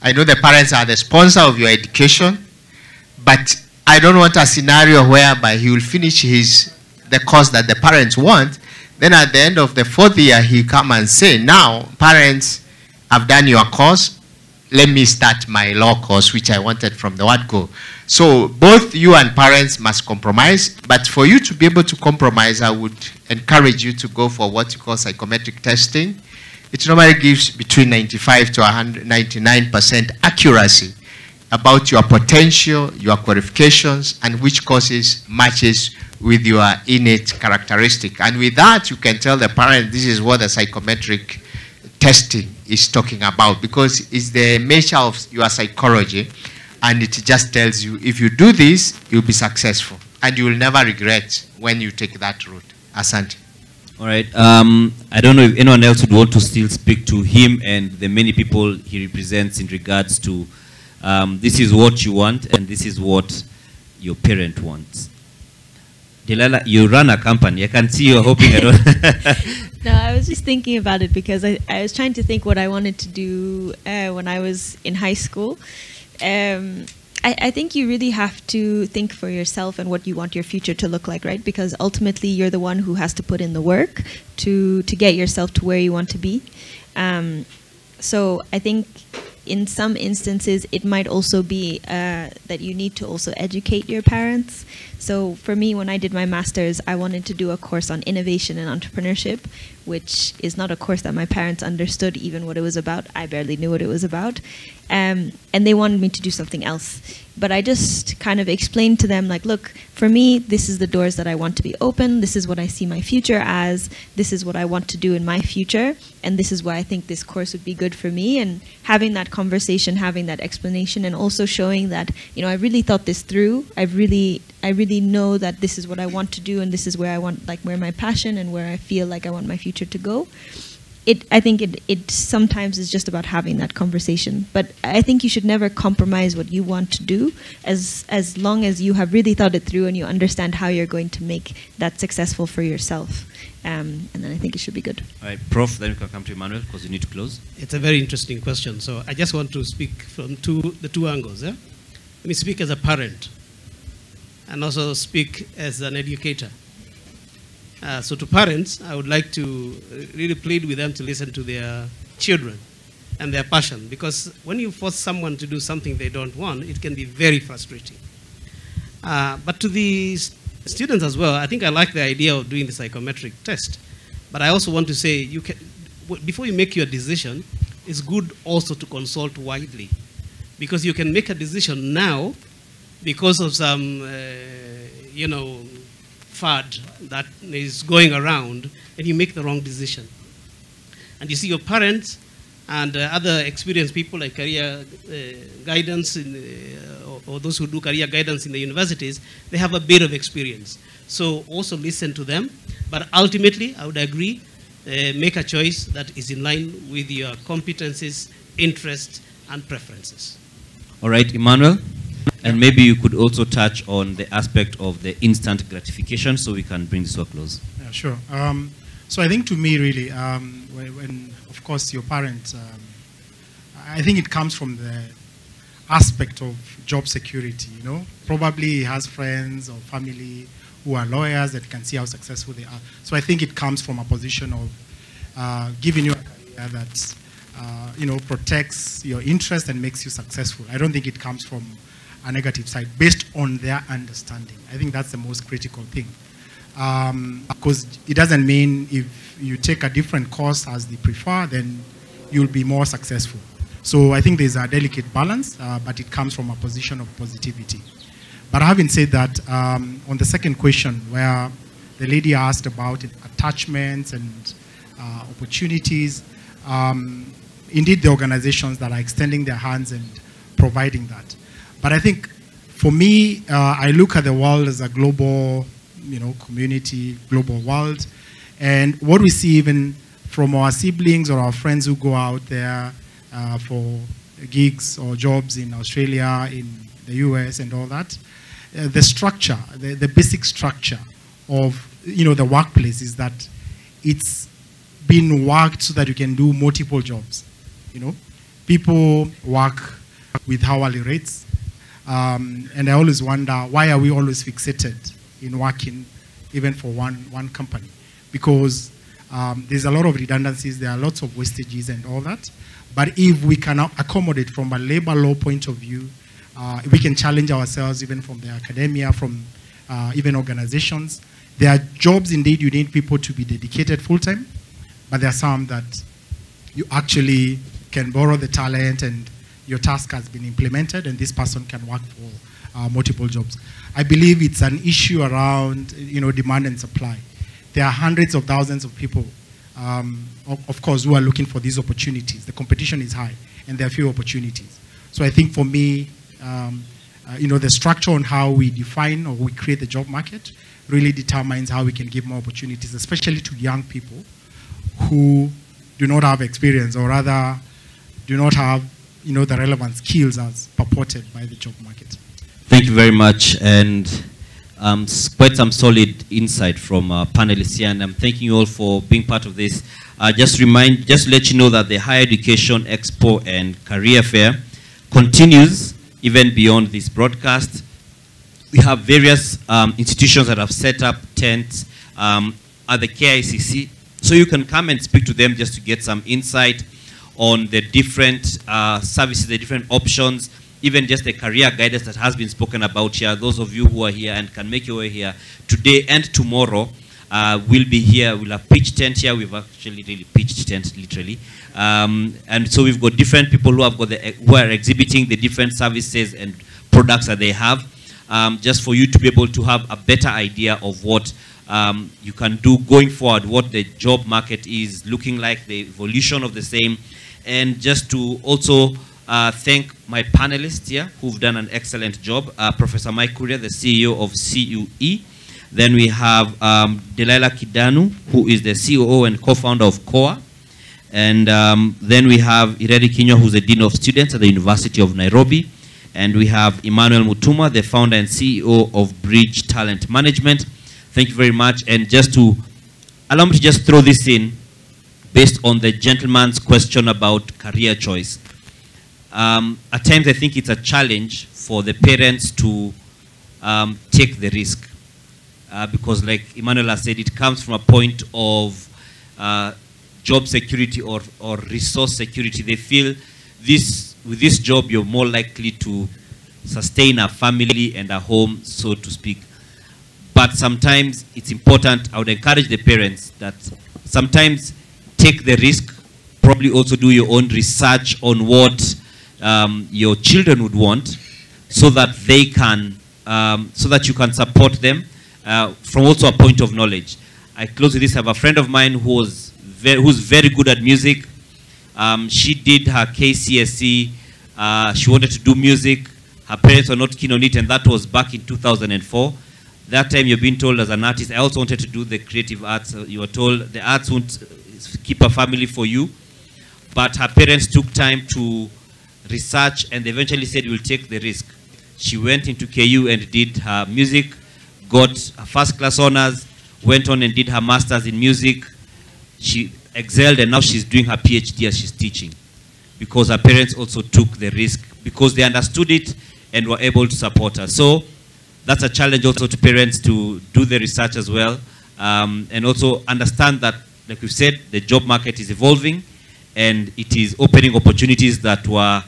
I know the parents are the sponsor of your education, but I don't want a scenario whereby he will finish the course that the parents want. Then at the end of the 4th year, he come and say, now, parents, I've done your course. Let me start my law course, which I wanted from the word go. So both you and parents must compromise. But for you to be able to compromise, I would encourage you to go for what you call psychometric testing. It normally gives between 95 to 99% accuracy about your potential, your qualifications, and which courses matches with your innate characteristic. And with that, you can tell the parent this is what the psychometric testing is talking about, because it's the measure of your psychology, and it just tells you if you do this, you'll be successful, and you will never regret when you take that route. Asante. All right. I don't know if anyone else would want to still speak to him and the many people he represents in regards to this is what you want and this is what your parent wants. Delilah, you run a company. I can see you're hoping I don't. No, I was just thinking about it because I was trying to think what I wanted to do when I was in high school. I think you really have to think for yourself and what you want your future to look like, right? Because ultimately you're the one who has to put in the work to get yourself to where you want to be. So I think in some instances it might also be that you need to also educate your parents. So for me, when I did my master's, I wanted to do a course on innovation and entrepreneurship, which is not a course that my parents understood even what it was about. I barely knew what it was about. And they wanted me to do something else. But I just kind of explained to them, like, look, for me, this is the doors that I want to be open. This is what I see my future as. This is what I want to do in my future. And this is why I think this course would be good for me. And having that conversation, having that explanation, and also showing that, you know, I really thought this through. I really know that this is what I want to do, and this is where I want, like, where my passion and where I feel like I want my future to go. I think it sometimes is just about having that conversation. But I think you should never compromise what you want to do as long as you have really thought it through and you understand how you're going to make that successful for yourself. And then I think it should be good. All right, Prof, then we can come to Emmanuel because you need to close. It's a very interesting question. So I just want to speak from the two angles. Let me speak as a parent and also speak as an educator. So to parents, I would like to really plead with them to listen to their children and their passion, because when you force someone to do something they don't want, it can be very frustrating. But to the students as well, I think I like the idea of doing the psychometric test, but I also want to say, before you make your decision, it's good also to consult widely, because you can make a decision now because of some, fad that is going around, and you make the wrong decision. And you see your parents and other experienced people like career guidance or those who do career guidance in the universities, they have a bit of experience. So also listen to them, but ultimately I would agree, make a choice that is in line with your competencies, interests, and preferences. All right, Emmanuel. And maybe you could also touch on the aspect of the instant gratification so we can bring this to a close. Yeah, sure. So I think to me really, when of course your parents, I think it comes from the aspect of job security, you know. Probably he has friends or family who are lawyers that can see how successful they are. So I think it comes from a position of giving you a career that, you know, protects your interest and makes you successful. I don't think it comes from a negative side based on their understanding. I think that's the most critical thing. Because it doesn't mean if you take a different course as they prefer, then you'll be more successful. So I think there's a delicate balance, but it comes from a position of positivity. But having said that, on the second question, where the lady asked about attachments and opportunities, indeed the organizations that are extending their hands and providing that. But I think for me, I look at the world as a global, you know, community, global world. And what we see even from our siblings or our friends who go out there for gigs or jobs in Australia, in the US and all that, the structure, the basic structure of, you know, the workplace is that it's been worked so that you can do multiple jobs, you know. People work with hourly rates. And I always wonder, why are we always fixated in working even for one company? Because there's a lot of redundancies, there are lots of wastages and all that. But if we can accommodate from a labor law point of view, if we can challenge ourselves even from the academia, from even organizations, there are jobs indeed you need people to be dedicated full-time, but there are some that you actually can borrow the talent and your task has been implemented and this person can work for multiple jobs. I believe it's an issue around, you know, demand and supply. There are hundreds of thousands of people, of course, who are looking for these opportunities. The competition is high and there are few opportunities. So I think for me, you know, the structure on how we define or we create the job market really determines how we can give more opportunities, especially to young people who do not have experience or rather do not have, you know, the relevant skills as purported by the job market. Thank you very much, and quite some solid insight from panelists here, and I'm thanking you all for being part of this. Just to let you know that the Higher Education Expo and Career Fair continues even beyond this broadcast. We have various institutions that have set up tents at the KICC, so you can come and speak to them just to get some insight on the different services, the different options, even just the career guidance that has been spoken about here. Those of you who are here and can make your way here today and tomorrow will be here. We'll have pitch tent here. We've actually really pitched tent, literally. And so we've got different people who have got who are exhibiting the different services and products that they have, just for you to be able to have a better idea of what you can do going forward, what the job market is looking like, the evolution of the same, and just to also thank my panelists here who've done an excellent job. Professor Mike Kuria, the CEO of CUE. Then we have Delilah Kidanu, who is the COO and co-founder of COA. And then we have Ireri Kinywa, who's the Dean of Students at the University of Nairobi. And we have Emmanuel Mutuma, the founder and CEO of Bridge Talent Management. Thank you very much. And just to allow me to just throw this in, based on the gentleman's question about career choice. At times I think it's a challenge for the parents to take the risk. Because like Emmanuel has said, it comes from a point of job security or resource security. They feel with this job you're more likely to sustain a family and a home, so to speak. But sometimes it's important, I would encourage the parents that sometimes take the risk, probably also do your own research on what your children would want, so that they can, so that you can support them from also a point of knowledge. I close with this. I have a friend of mine who's very good at music. She did her KCSE. She wanted to do music. Her parents were not keen on it, and that was back in 2004. That time you're being told as an artist, I also wanted to do the creative arts. You were told the arts won't keep a family for you. But her parents took time to research and they eventually said, we'll take the risk. She went into KU and did her music, got her first class honors, went on and did her master's in music. She excelled, and now she's doing her PhD as she's teaching, because her parents also took the risk, because they understood it and were able to support her. So that's a challenge also to parents to do the research as well, and also understand that, like we've said, the job market is evolving and it is opening opportunities that were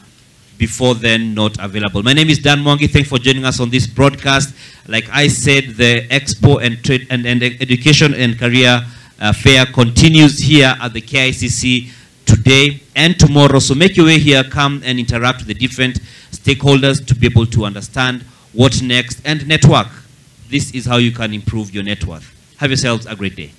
before then not available. My name is Dan Mwangi. Thanks for joining us on this broadcast. Like I said, the Expo and Trade and Education and Career Fair continues here at the KICC today and tomorrow. So make your way here, come and interact with the different stakeholders to be able to understand what next and network. This is how you can improve your net worth. Have yourselves a great day.